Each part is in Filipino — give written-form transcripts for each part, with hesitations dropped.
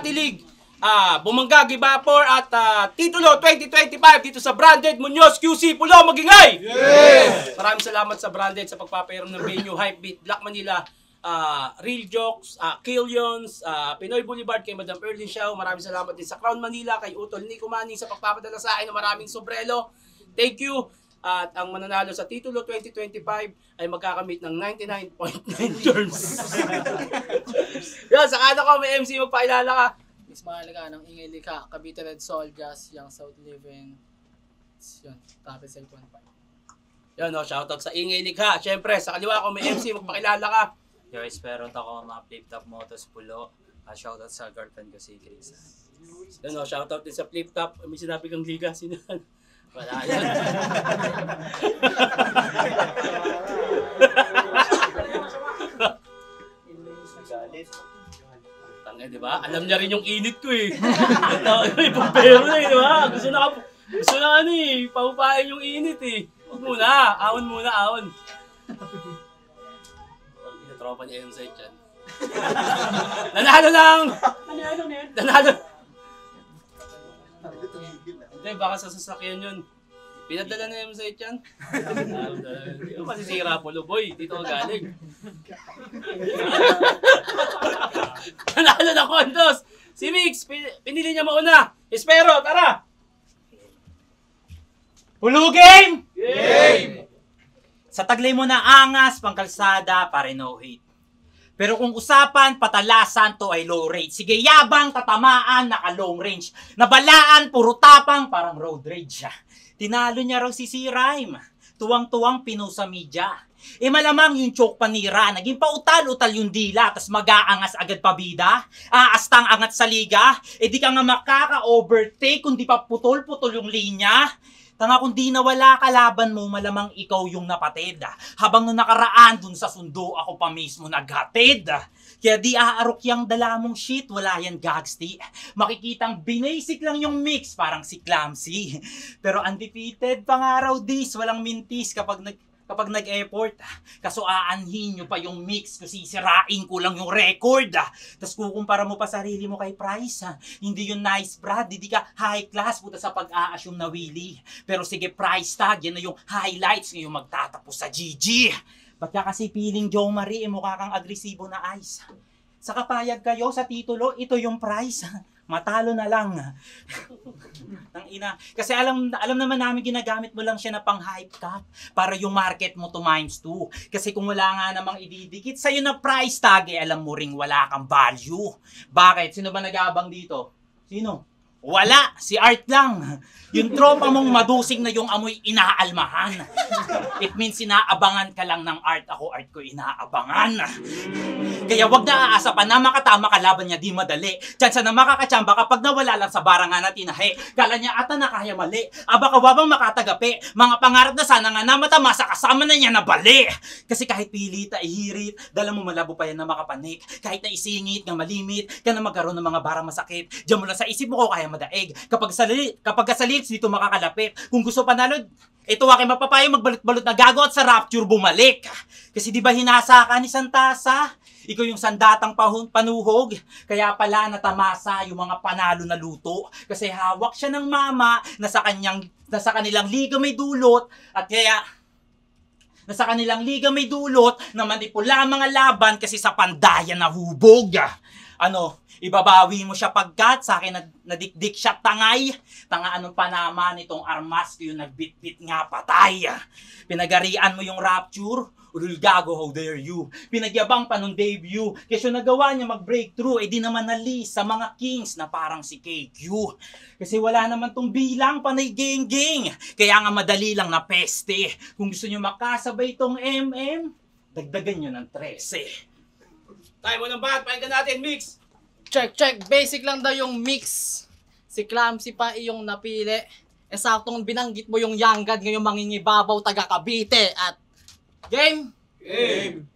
Makati League, Bumangga, Gibapor at Titulo 2025 dito sa Branded Muñoz QC Pulo Magingay. Yes! Maraming salamat sa Branded sa pagpapairam ng venue, Hypebeat, Black Manila, Real Jokes, Killions, Pinoy Boulevard kay Madam Erlyn Xiao. Maraming salamat din sa Crown Manila kay Utol Nico Manning sa pagpapadala sa akin ng maraming sombrero. Thank you. At ang mananalo sa Titulo 2025 ay magkakamit ng 99.9 terms. Yan, sa kada ko may MC magpakilala ka. Miss Mahalaga ng Ingay Likha, Cavite Red Soldiers, Young South Living. Yun, tapos sa 815. Yan o, shoutout sa Ingay Likha. Siyempre, sa kaliwa ko may MC magpakilala ka. Yo, espero ako mga Flip Top Motos Pulo. Shoutout sa girlfriend ko si Chris. Yan o, shoutout din sa Flip Top. May sinabi kang liga, sino yan? Wala yan. Tangay, di ba? Alam niya rin yung init ko eh. Ibang pero na eh, di ba? Gusto na ano eh, paupain yung init eh. Huwag muna, ahon muna, ahon. Tropa ni M-Site yan. Nanalo lang! Nanalo! Hindi, baka sa sasakyan yun. Pinadala na M-Site yan. Hindi ko masisira po, boy. Dito ka galing. Nanalo na Kondos! Si Mix, pinili niya mauna. Espero, tara! Pulo game! Game! Sa taglay mo na angas, pangkalsada, pare no hate. Pero kung usapan, patalasan to ay low rate. Sige, yabang, tatamaan, naka long range. Nabalaan, puro tapang, parang road rage. Tinalo niya raw si C-Rhyme. Tuwang-tuwang pino sa media. Malamang yung choke panira, naging pautal-utal yung dila, tas mag-aangas agad pabida. Aastang angat sa liga, di ka nga makaka-overtake kung di pa putol-putol yung linya. Tanga kung di nawala kalaban mo, malamang ikaw yung napatid. Habang nung nakaraan dun sa sundo, ako pa mismo naghatid. Kaya di aarok yung dala mong shit, wala yan gagsti. Makikitang binasic lang yung mix, parang si Clamsy. Pero undefeated pangaraw dis, walang mintis kapag nag-effort. Kaso aanhin nyo pa yung mix kasi sisirain ko lang yung record. Tapos kukumpara mo pa sarili mo kay Price. Hindi yun nice, Brad. Hindi ka high class puta sa pag-a-assume na Willie. Pero sige, price tag. Yan na yung highlights ngayong magtatapos sa GG. Ba't ka kasi feeling Joe Marie, mukha kang agresibo na ice. Sa kapayag kayo sa titulo, ito yung price. Matalo na lang. Nang ina. Kasi alam naman namin ginagamit mo lang siya na pang hype cap para yung market mo to -2. Kasi kung wala nga namang ididikit sa'yo na price tag, alam mo ring wala kang value. Bakit? Sino ba nag-aabang dito? Sino? Wala, si Art lang. Yung tropa mong madusing na yung amoy inaalmahan. It means inaabangan ka lang ng Art. Ako, Art ko inaabangan. Kaya wag na aasa pa na makatama kalaban niya di madali. Tsansa na makakachamba kapag nawala lang sa barangan at tinahe. Kala niya ata na kaya mali. Aba kawabang makatagapi. Mga pangarap na sana nga na matamasa kasama na niya na bali. Kasi kahit pilita, ihirit, dala mo malabo pa yan na makapanik. Kahit na isingit, nga malimit, ka na magkaroon ng mga barang masakit. Diyan mo lang sa isip mo ko kaya madaig. Kapag sa lips dito makakalapit. Kung gusto panalo, ito aking mapapayo magbalot-balot na gago at sa Rapture bumalik. Kasi di ba hinasa ka ni Santasa? Ikaw yung sandatang panuhog. Kaya pala natamasa yung mga panalo na luto. Kasi hawak siya ng mama na sa kanilang liga may dulot. At kaya nasa kanilang liga may dulot na manipula mga laban kasi sa pandayan na hubog. Ibabawi mo siya pagkat sa akin nadikdik siya tangay. Tanga anong panama nitong armas ko yung nagbitbit nga patay. Pinagarian mo yung Rapture. Ulul gago, how dare you. Pinagyabang pa nung debut. Kasi nagawa niya mag-breakthrough, di naman nalis sa mga kings na parang si KQ. Kasi wala naman tong bilang panay geng-geng. Kaya nga madali lang na peste. Kung gusto niyo makasabay tong MM, dagdagan nyo ng 13. Tayo mo ng bahat, pakinggan natin, Mix! Check. Basic lang daw yung mix. Si Clamsy pa iyong napili. Saktong binanggit mo yung Young God ngayong mangingibabaw taga Cavite. At game? Game!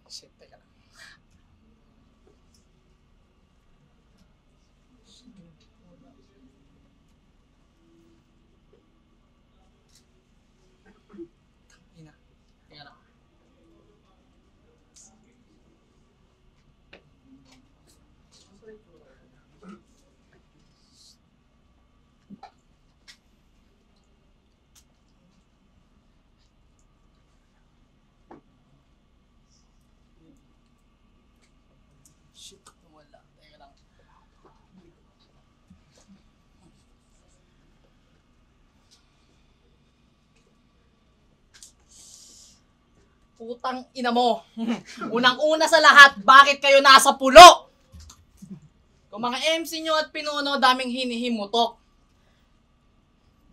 Shit, teka lang. Putang ina mo. Unang-una sa lahat, bakit kayo nasa pulo? Kung mga MC nyo at pinuno, daming hinihimutok.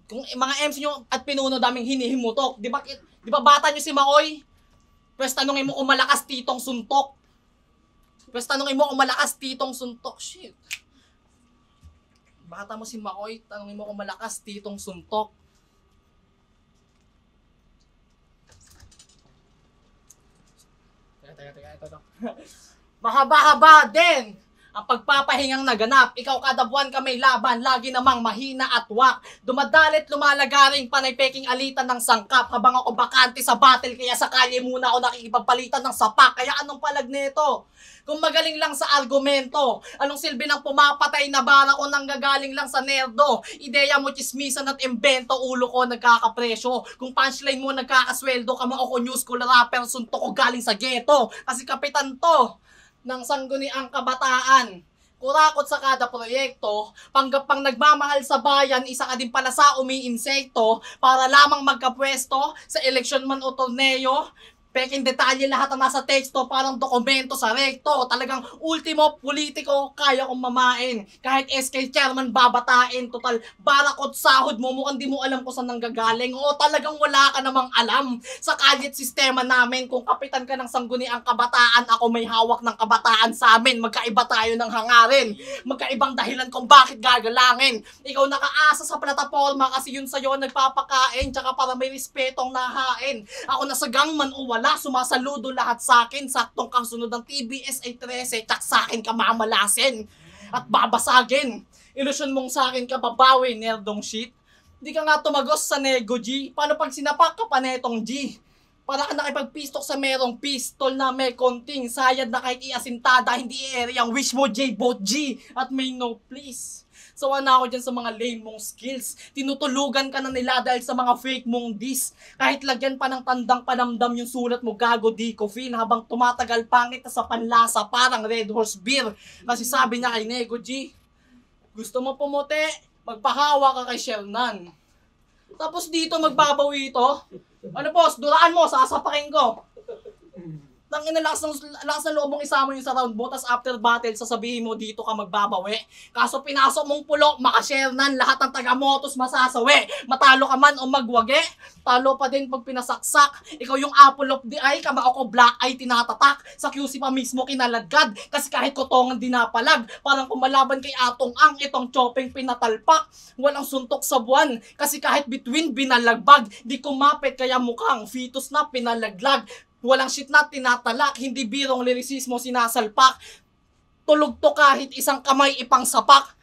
Kung mga MC nyo at pinuno, daming hinihimutok. Di ba bata nyo si Makoy? Pwes tanongin mo kung malakas titong suntok. Pwes tanongin mo kung malakas titong suntok. Shit. Bata mo si Makoy, tanongin mo kung malakas titong suntok. Teka, ito. Mahaba-haba din ang pagpapahingang naganap. Ikaw kada buwan ka may laban, lagi namang mahina at wak. Dumadalit lumalagaring panay peking alitan ng sangkap. Habang ako bakante sa battle, kaya sa kalye muna ako nakikipagpalitan ng sapak. Kaya anong palag nito? Kung magaling lang sa argumento, anong silbi ng pumapatay na bara ko nang gagaling lang sa nerdo? Ideya mo chismisan at imbento, ulo ko nagkakapresyo. Kung punchline mo nagkakasweldo, kama ako news ko rapper, sunto ko galing sa ghetto. Kasi kapitan to ng sangguniang kabataan. Kurakot sa kada proyekto, panggap pang nagmamahal sa bayan, isa ka din pala sa umiinsekto, para lamang magkapwesto sa eleksyon man o torneo. Peking detalye lahat ang nasa teksto, parang dokumento sa rekto. Talagang ultimo politiko, kaya kong mamain. Kahit SK chairman babatain, total barakot sahod mo, mukhang di mo alam kung saan nanggagaling. Oo, talagang wala ka namang alam sa kalyat sistema namin. Kung kapitan ka ng sangguniang kabataan, ako may hawak ng kabataan sa amin. Magkaiba tayo ng hangarin. Magkaibang dahilan kung bakit gagalangin. Ikaw nakaasa sa plataforma kasi yun sa'yo nagpapakain, tsaka para may respetong nahain. Ako nasa gangman o wala, sumasaludo lahat sa akin. Saktong kasunod ng TBS ay 13, tsak sa akin ka mamalasin at babasagin. Ilusyon mong sa akin ka babawi, nerdong shit. Di ka nga tumagos sa nego G. Paano pag sinapak ka pa netong G? Para ka nakipagpistok sa merong pistol na may konting sayad na kahit iasintada, hindi i-area ang wish mo J-Boat G. At may no please. Sawa na ako dyan sa mga lame mong skills. Tinutulugan ka na nila dahil sa mga fake mong diss. Kahit lagyan pa ng tandang panamdam yung sulat mo, gago di ko feel. Habang tumatagal pangit na sa panlasa, parang Red Horse Beer. Kasi sabi niya kay Nego G, gusto mo pumuti, magpahawa ka kay Shernan. Tapos dito magbabawi ito. Ano boss, duraan mo, sasapakin ko. Tangina, lakas ng loob mong isama yung sa round mo, tas after battle, sasabihin mo dito ka magbabawi. Kaso pinasok mong pulo, makashare nan, lahat ng taga-motos masasawi. Matalo ka man o magwagi, talo pa din pag pinasaksak. Ikaw yung apple of the eye, kama ako black eye tinatatak. Sa QC pa mismo kinaladkad, kasi kahit kotongan dinapalag. Parang kumalaban kay Atong Ang, itong chopping pinatalpak. Walang suntok sa buwan, kasi kahit between binalagbag. Di kumapit kaya mukhang fetus na pinalaglag. Walang shit na tinatalak, hindi birong lirisismo sinasalpak. Tulog to kahit isang kamay ipang sapak.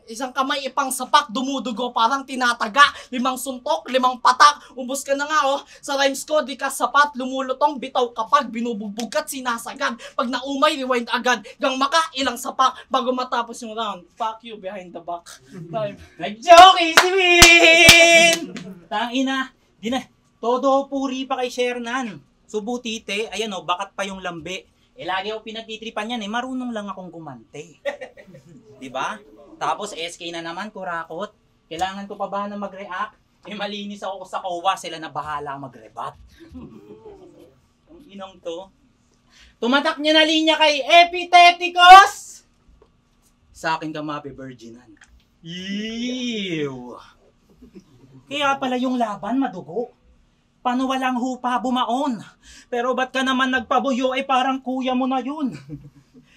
Isang kamay ipang sapak, dumudugo parang tinataga. 5 suntok, 5 patak, ubos ka na nga oh. Sa rhymes ko, di ka sapat, lumulutong bitaw kapag binubugbog at sinasagad. Pag naumay, rewind agad, gang maka, ilang sapak, bago matapos yung round. Fuck you behind the back. Nag-joke, easy win! Tangina, di na, todo puri pa kay Shernan. Subutite, ayan o, bakat pa yung lambe. Eh, lagi ako pinagtitripan yan eh, marunong lang akong gumante. Diba? Tapos SK na naman, kurakot. Kailangan ko pa ba na mag-react? Eh, malinis ako sa kowa, sila na bahala mag-rebat. Ang inong to. Tumatak niya na linya kay Epiteticos! Sa akin ka mabe-virginan. Ew! Kaya pala yung laban madugo. Paano walang hupa bumaon? Pero ba't ka naman nagpabuyo ay parang kuya mo na yun?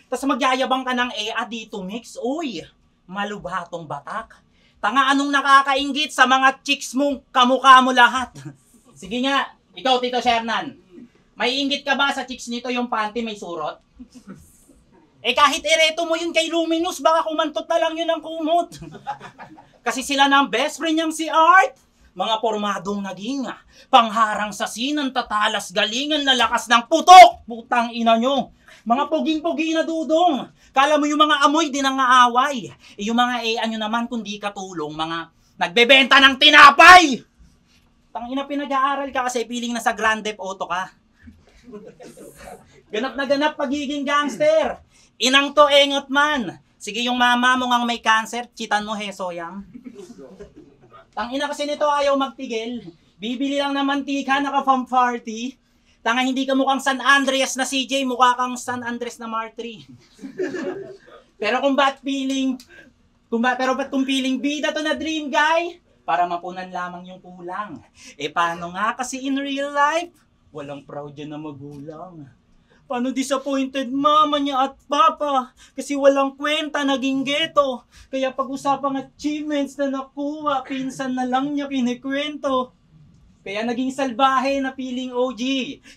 Tapos magyayabang ka ng dito mix. Uy, malubhatong batak. Tanga anong nakakainggit sa mga chicks mong kamukha mo lahat? Sige nga, ikaw Tito Shernan. May inggit ka ba sa chicks nito yung panty may surot? Eh kahit ereto mo yun kay Luminous, baka kumantot na lang yun ang kumot. Kasi sila ng best friend niyang si Art. Mga pormadong naging pangharang sa sinan, tatalas galingan na lakas ng putok. Putang ina nyo. Mga puging-pugi na dudong. Kala mo yung mga amoy din ang aaway. Eh yung mga nyo naman kundi katulong, mga nagbebenta ng tinapay. Tangina pinag-aaral ka kasi piling na sa Grand Theft Auto ka. Ganap na ganap pagiging gangster. Inang to engot man. Sige yung mama mo ngang may cancer, chitan mo hesoyang. Tangina kasi nito ayaw magtigil. Bibili lang ng mantika, naka-farm party. Tanga, hindi ka mukhang San Andreas na CJ, mukha kang San Andres na Martri. Pero kung ba't feeling bida to na dream guy, para mapunan lamang yung kulang. Paano nga kasi in real life, walang proud yan na magulang. Paano disappointed mama niya at papa? Kasi walang kwenta, naging ghetto. Kaya pag-usapang achievements na nakuha, pinsan na lang niya kinikwento. Kaya naging salbahe na piling OG,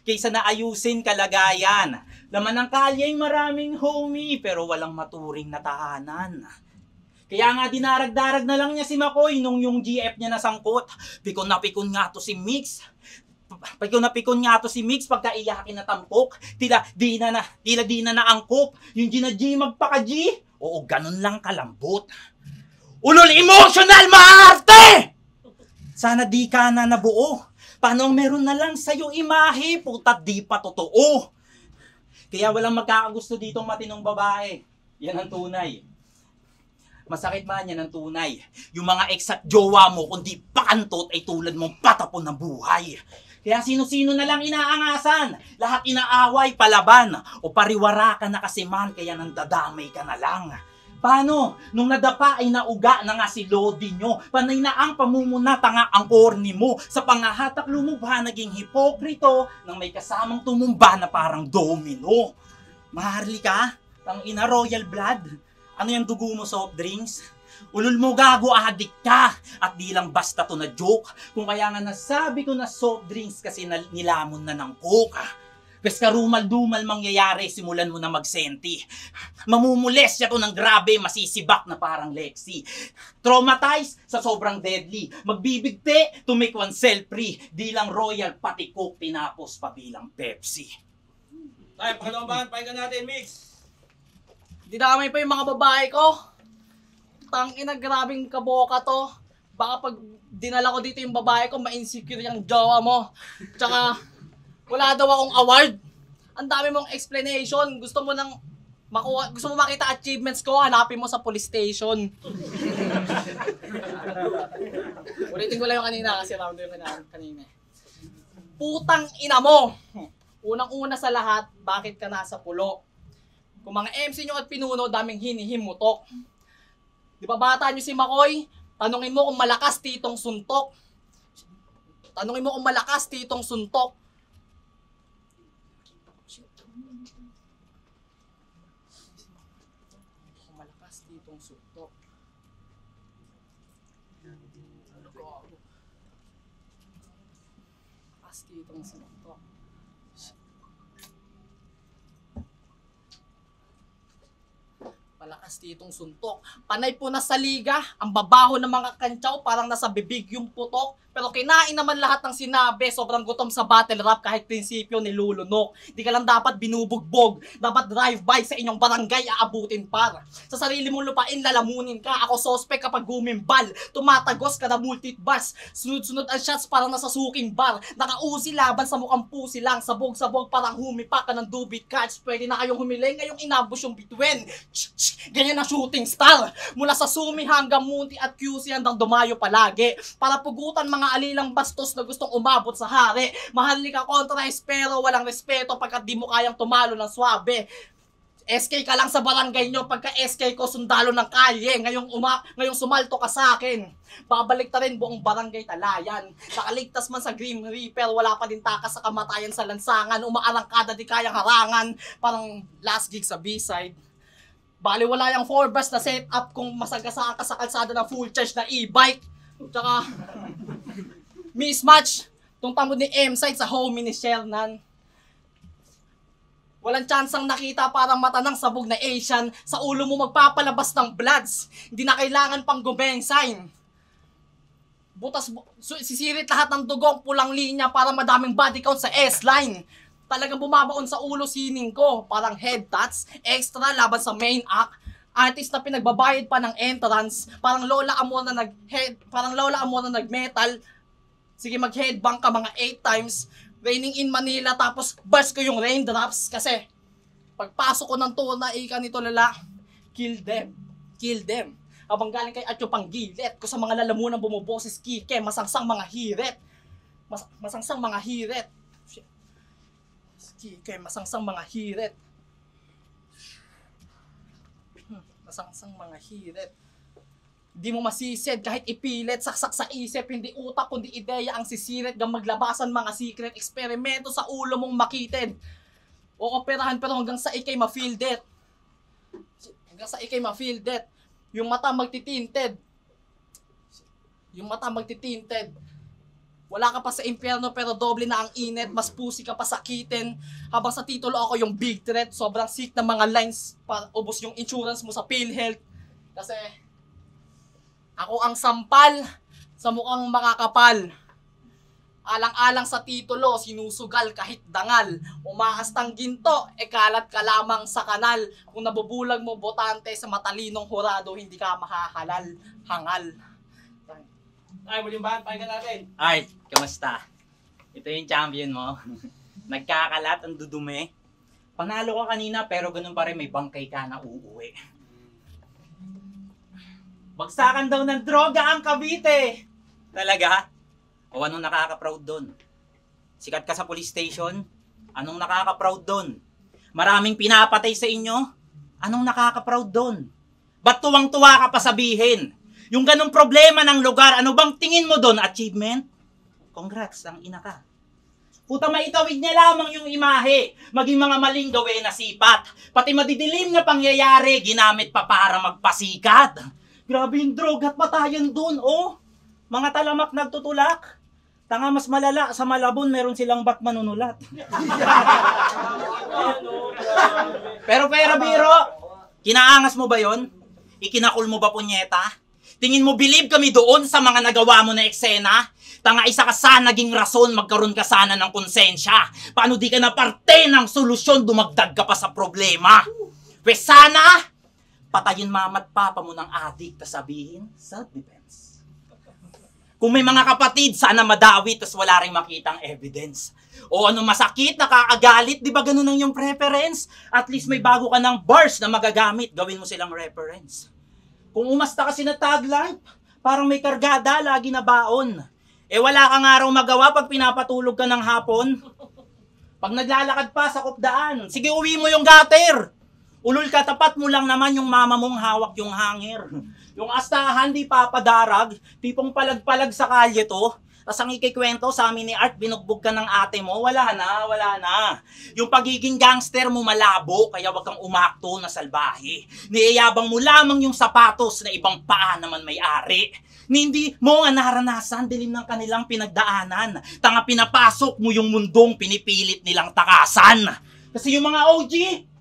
kaysa na ayusin kalagayan. Laman ng kalye ay maraming homie, pero walang maturing na tahanan. Kaya nga dinarag-darag na lang niya si Makoy nung yung GF niya nasangkot. Pikon na pikon nga to si Mix. Pagka iyakin na tampok. Tila di na naangkop. Yung G magpaka-G. Oo, ganun lang kalambot. Ulol emotional maarte! Sana di ka na nabuo. Paano meron na lang sa'yo imahe? Putat di pa totoo. Kaya walang magkakagusto ditong matinong babae. Yan ang tunay. Masakit man yan ang tunay. Yung mga ex at jowa mo, kundi pakantot ay tulad mong patapon ng buhay. Kaya sino-sino na lang inaangasan. Lahat inaaway, palaban. O pariwara ka na kasi man, kaya nandadamay ka na lang. Paano? Nung nadapa ay nauga na nga si Lodi nyo. Panay na ang pamumunata nga ang corny mo. Sa pangahatak lumubha, naging hipokrito nang may kasamang tumumba na parang domino. Maharli ka? Ang ina royal blood? Ano yung dugo mo, soft drinks? Ulul mo gago, adik ka! At di lang basta to na joke. Kung kaya nga nasabi ko na soft drinks kasi nilamon na ng coke. Kasi karumal-dumal mangyayari, simulan mo na magsenti. Mamumules siya to ng grabe, masisibak na parang Lexi. Traumatized sa sobrang deadly. Magbibigte to make oneself free. Di lang royal, pati coke tinapos pa bilang Pepsi. Tayo, pakalaman, pakinggan natin, Mix. Dinamay pa yung mga babae ko. Tangina, grabing kaboka to. Baka pag dinala ko dito yung babae ko, ma-insecure yung jowa mo. Tsaka, wala daw akong award. Ang dami mong explanation. Gusto mo makita achievements ko, hanapin mo sa police station. Ulitin ko lang yung kanina kasi round yung kanina. Putang ina mo! Unang-una sa lahat, bakit ka nasa pulo? Kung mga MC nyo at pinuno, daming hinihimutok. Di ba bata nyo si Makoy? Tanungin mo kung malakas titong suntok. Kung malakas titong suntok. Malakas titong suntok. Panay po na sa liga, ang babaho ng mga kantsaw parang nasa bibig yung putok. Pero kinain naman lahat ng sinabi, sobrang gutom sa battle rap kahit prinsipyo nilulunok. Di ka lang dapat binubugbog, dapat drive-by sa inyong barangay aabutin par. Sa sarili mong lupain lalamunin ka, ako suspect kapag gumimbal. Tumatagos ka na multitbus, sunod-sunod ang shots parang nasa suking bar. Nakauzi laban sa mukhang pusi lang, sabog-sabog parang humipa ka ng dubit catch. Pwede na kayong humiling, ngayong inambush yung bituin. Ganyan ang shooting star. Mula sa Sumi hanggang Munti at QC hanggang dumayo palagi. Para pugutan mga alilang bastos na gustong umabot sa hari. Mahali ka kontra pero walang respeto pagkat di mo kayang tumalo ng swabe. SK ka lang sa barangay nyo, pagka SK ko sundalo ng kalye. Ngayong sumalto ka sa akin. Babalik ta rin buong barangay talayan. Nakaligtas man sa Grim Reaper, wala pa din takas sa kamatayan sa lansangan. Umaarangkada di kayang harangan. Parang last gig sa B-side. Bali wala yung 4-bus na setup kung masagasaan ka sa kalsada ng full charge na e-bike. Tsaka, mismatch, itong tamod ni M-Side sa homie ni Shernan. Walang tsansang nakita parang mata ng sabog na Asian, sa ulo mo magpapalabas ng bloods. Hindi na kailangan pang gumensign. Sisirit lahat ng dugong pulang linya para madaming body count sa S-line. Talagang bumabaon sa ulo sining ko, parang head tats, extra laban sa main act. Artist na pinagbabayad pa ng entrance, parang Lola Amor na nag-metal. Sige, mag-headbang ka mga 8 times. Raining in Manila, tapos burst ko yung raindrops. Kasi, pagpasok ko ng tuna, ika nito lala, kill them. Habang galing kay Atyo Panggilet, ko sa mga lalamunang bumuboses kike, masangsang mga hiret. Sige, kay masangsang mga hirit. Masangsang mga hirit. Di mo masisid kahit ipilit, saksak sa isip, hindi utak kundi ideya ang sisirit gang maglabasan mga secret eksperimento sa ulo mong makitid. Ooperahan pero hanggang sa ikay ma-feel it. Hanggang sa ikay ma-feel it. Yung mata magtitinted. Yung mata magtitinted. Wala ka pa sa impyerno pero doble na ang init, mas pusi ka pa sakitin. Habang sa titulo ako yung big threat, sobrang sick na mga lines para ubos yung insurance mo sa PhilHealth. Kasi ako ang sampal sa mukhang makakapal. Alang-alang sa titulo, sinusugal kahit dangal. Umaastang ginto, kalat ka lamang sa kanal. Kung nabubulag mo botante sa matalinong hurado, hindi ka mahahalal. Hangal. Ay, muling bahan, pakinggan natin. Ay, kamusta? Ito yung champion mo. Nagkakalat, ang dudumi. Panalo ka kanina pero ganun pa rin may bangkay ka na uuwi. Bagsakan daw ng droga ang Cavite. Talaga? O anong nakaka-proud doon? Sikat ka sa police station? Anong nakaka-proud doon? Maraming pinapatay sa inyo? Anong nakaka-proud doon? Ba't tuwang-tuwa ka pa sabihin? Yung ganong problema ng lugar, ano bang tingin mo doon? Achievement? Congrats, ang ina ka. Puta, maitawid niya lamang yung imahe. Maging mga maling gawin na sipat. Pati madidilim na pangyayari, ginamit pa para magpasikat. Grabe yung drug at patayan doon, oh. Mga talamak nagtutulak. Tanga mas malala, sa Malabon meron silang bat manunulat. Pero biro, kinaangas mo ba yon? Ikinakul mo ba punyeta? Tingin mo believe kami doon sa mga nagawa mo na eksena? Tanga isa ka sana naging rason, magkaroon ka sana ng konsensya. Paano di ka na parte ng solusyon, dumagdag ka pa sa problema? Pwes sana, patayin mama't papa mo ng adik, tas sabihin, self-defense. Kung may mga kapatid, sana madawi, tas wala rin makitang evidence. O ano masakit, nakakagalit, di ba ganun ang yung preference? At least may bago ka ng bars na magagamit, gawin mo silang reference. Kung umasta kasi na tagline, parang may kargada, lagi na baon. Eh wala kang araw magawa pag pinapatulog ka ng hapon. Pag naglalakad pa sa kopdaan, sige uwi mo yung gutter. Ulul ka, tapat mo lang naman yung mama mong hawak yung hanger. Yung astahan di papadarag, tipong palag-palag sa kalye to. Tas ang ikikwento sa amin ni Art, binugbog ka ng ate mo, wala na. Yung pagiging gangster mo malabo, kaya wag kang umakto na salbahe. Niyayabang mo lamang yung sapatos na ibang paa naman may-ari. Hindi mo nga naranasan, dilim ng kanilang pinagdaanan. Tanga pinapasok mo yung mundong pinipilit nilang takasan. Kasi yung mga OG,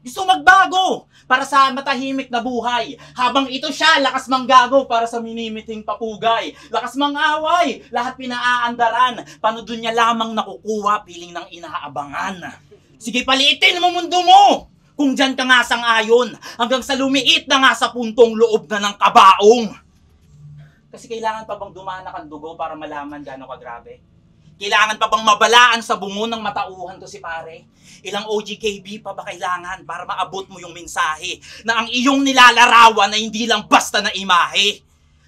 gusto magbago para sa matahimik na buhay. Habang ito siya, lakas manggago para sa minimiting papugay. Lakas mangaway, lahat pinaaandaran. Paano dun niya lamang nakukuha, piling ng inaabangan. Sige, palitin mo mundo mo! Kung dyan ka nga sang-ayon, hanggang sa lumiit na nga sa puntong loob na ng kabaong. Kasi kailangan pa bang dumana kang dugo para malaman gano'ng kagrabe? Kailangan pa bang mabalaan sa bungo ng matauhan to si pare? Ilang OGKB pa ba kailangan para maabot mo yung mensahe na ang iyong nilalarawan ay hindi lang basta na imahe?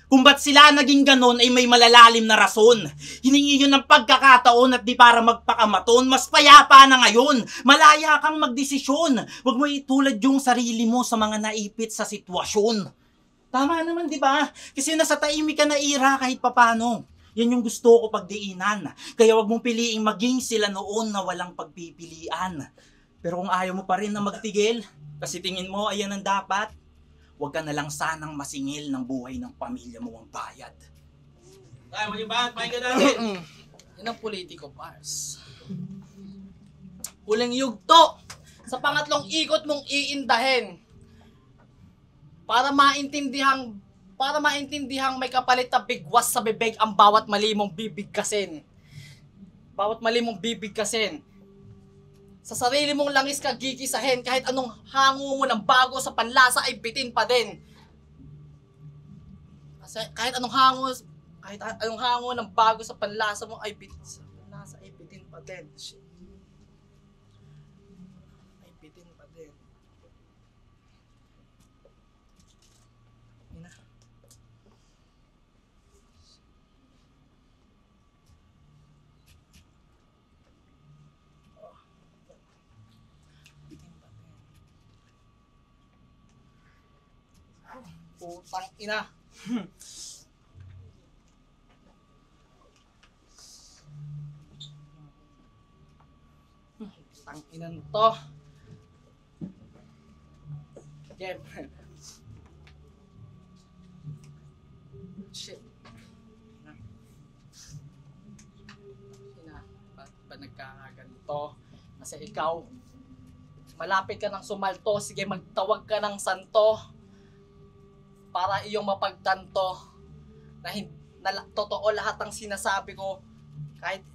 Kung ba't sila naging ganon ay may malalalim na rason. Hiningi yun ng pagkakataon at di para magpakamaton. Mas payapa na ngayon. Malaya kang magdesisyon. Huwag mo itulad yung sarili mo sa mga naipit sa sitwasyon. Tama naman, di ba? Kasi nasa tahimik ka na ira kahit papano. Yan yung gusto ko pagdiinan. Kaya wag mong piliing maging sila noon na walang pagpipilian. Pero kung ayaw mo pa rin na magtigil, kasi tingin mo ayan ang dapat, wag ka na lang sanang masingil ng buhay ng pamilya mo ang bayad. Ay, muling bahan, pakinggan natin. Yan ang politiko, Pars. Huling yugto sa pangatlong ikot mong iindahin. Para maintindihang may kapalit na bigwas sa bibig ang bawat mali mong bibigkasin. Bawat mali mong bibigkasin. Sa sarili mong langis ka gigisahin, kahit anong hango mo ng bago sa panlasa ay bitin pa din. Kasi kahit anong hango ng bago sa panlasa mo ay bitin pa din. Shit. Ay bitin pa din. Ina. Putang ina. Putang ina to. Game. Shit. Ina, ba't ba nagkakaganito? Kasi ikaw, malapit ka ng sumalto, sige magtawag ka ng santo para iyong mapagtanto na, totoo lahat ng sinasabi ko. Kahit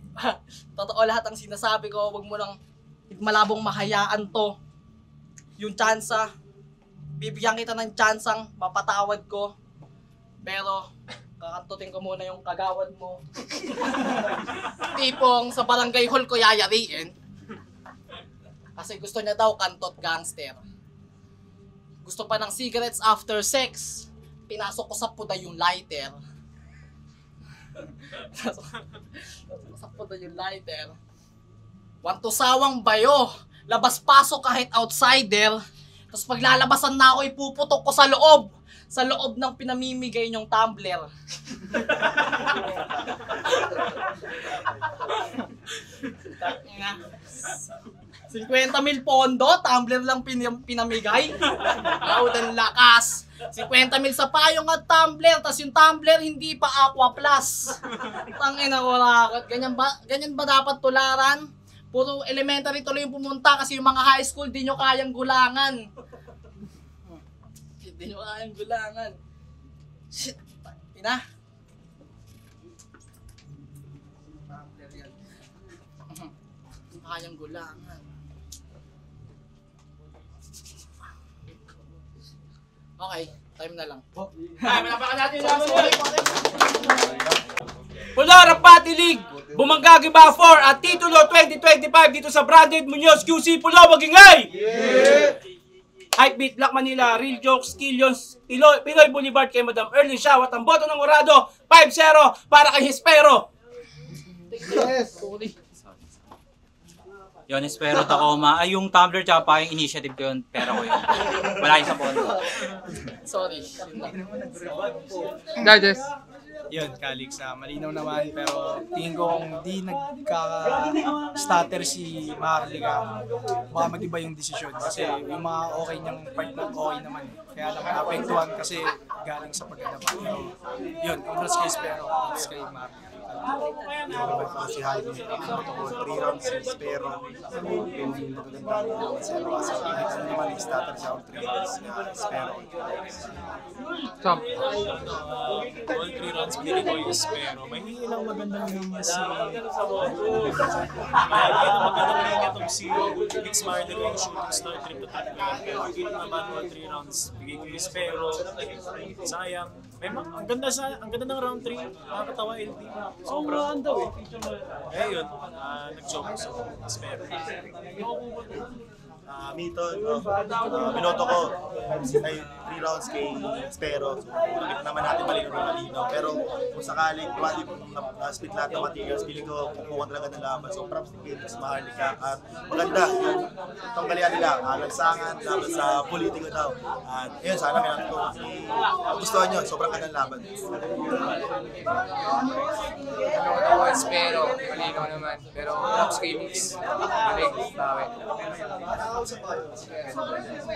totoo lahat ng sinasabi ko, wag mo nang malabong mahayaan to. Yung tsansa, bibigyan kita ng tsansang mapatawad ko. Pero, kakantutin ko muna yung kagawad mo. Tipong sa barangay hall ko yayariin. Kasi gusto niya daw kantot gangster. Gusto pa ng cigarettes after sex. Pinasok ko sa puda yung lighter. Pinasok ko sa puda yung lighter. Want to sawang bayo. Labas-pasok kahit outsider. Tapos paglalabasan na ako, ipuputok ko sa loob. Sa loob ng pinamimigay niyong tumbler. Nga. 50 mil pondo, tumbler lang pinamigay. Laudan lakas. 50 mil sa payong at tumbler, tas yung tumbler hindi pa Aqua Plus. Tangina ko lakot. Ganyan ba dapat tularan? Puro elementary tuloy yung pumunta kasi yung mga high school di nyo kayang gulangan. Di nyo kayang gulangan. Shit. Ina. Tumbler yan. Kayang gulangan. Okay, time na lang. Ay, malapakan natin yung laban ulit. Pulara Pati League, Bumanggagi Bafor at Titulo 2025 dito sa Branded Munoz QC Pulo, magingay! Hypebeat, Black Manila, Real Jokes, Killions, Pinoy Boulevard kay Madam Erlyn Shaw at ang boto ng Orado, 5-0 para kay Hispero. Yes, sorry. Yun, Espero Tacoma. Ay, yung Tumblr tsaka pa yung initiative ko yun. Pero ko yun. Wala yung sa pondo. Sorry. Judges. Yun, Calix, malinaw naman, pero tingin ko kung di nagka-stutter si Maharlika, baka mag-iba yung desisyon kasi yung mga okay niyang part na okay naman. Kaya lang naapektuhan kasi galing sa pagkadapa. Pero yun, congrats kay Espero, congrats kay Maharlika. Si Jaime, ito ko 3 rounds si Espero, yung nagagandang zero. So, kita mo naman yung starter siya on 3 rounds na Espero. Sam. All 3 rounds pinili ko yung Espero. May ilang magandang linya si... May ilang magandang linya itong si Mix Marder yung shooting star trip to trip. Pero hindi naman all 3 rounds. Bigay ko yung Espero. Sayang. Ang ganda ng round 3. Nakakatawa LD. Sobrang daw eh. Eh yun, nag-joke sa Espero. Miton, binoto ko ay 3 rounds kay Espero. So, nakita naman natin malinaw. Pero kung sakaling split lahat ng materials, feeling ko kukuha talaga ng laban. So props kay Mix Maharlika. At maganda yung tanggalian nila. Lansangan, laban sa politiko daw. At yun, sana may gustuhan nyo. Sobrang kanyang laban. Ako Espero. Malinaw naman. Pero props kay Mix. Galing. Bawi.